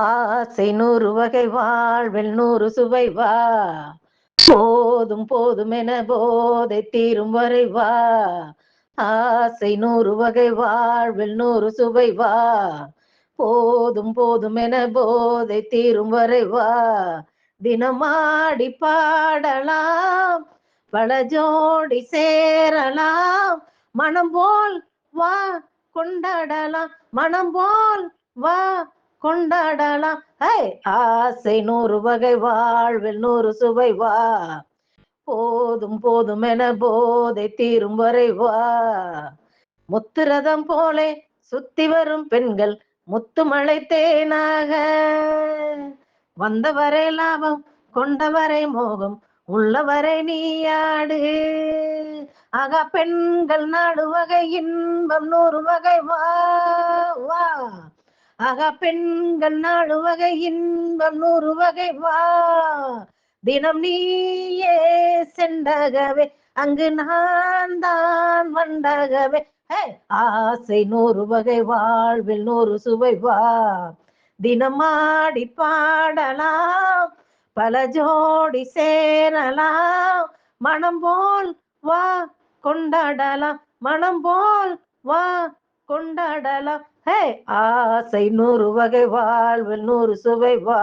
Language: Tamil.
ஆசை 100 வகை வாழ்வில் 100 சுவை வா. போதும் போதும் என போதை தீரும் வரை வா. ஆசை 100 வகை வாழ்வில் 100 சுவை வா. போதும் போதும் என போதை தீரும் வரை வா. தினமாடி பாடலாம், பல ஜோடி சேரலாம், மனம் போல் வா கொண்டாடலாம், மனம் போல் வா கொண்டாடலாம். ஆசை 100 வகை வாழ்வில் 100 சுவை வா. போதும் போதும் என போதை தீரும் வரை வா. முத்துரதம் போலே சுத்தி வரும் பெண்கள் முத்துமலை தேனாக, வந்தவரை லாபம் கொண்டவரை மோகம் உள்ளவரை நீயாடு. ஆக பெண்கள் 4 வகை இன்பம் 100 வகை வா வா. ஆக பெண்கள் 4 வகை இன்பம் 100 வகை வா. தினம் நீயே செண்டகவே, அங்கு நான் தான் வண்டகவே. ஆசை 100 வகை வாழ்வில் 100 சுவை வா. தினமாடி பாடலாம், பல ஜோடி சேரலாம், மனம் போல் வா கொண்டாடலாம், மனம் போல் வா கொண்டாடலாம். ஆசை 100 வகை வாழ்வில் 100 சுவை வா.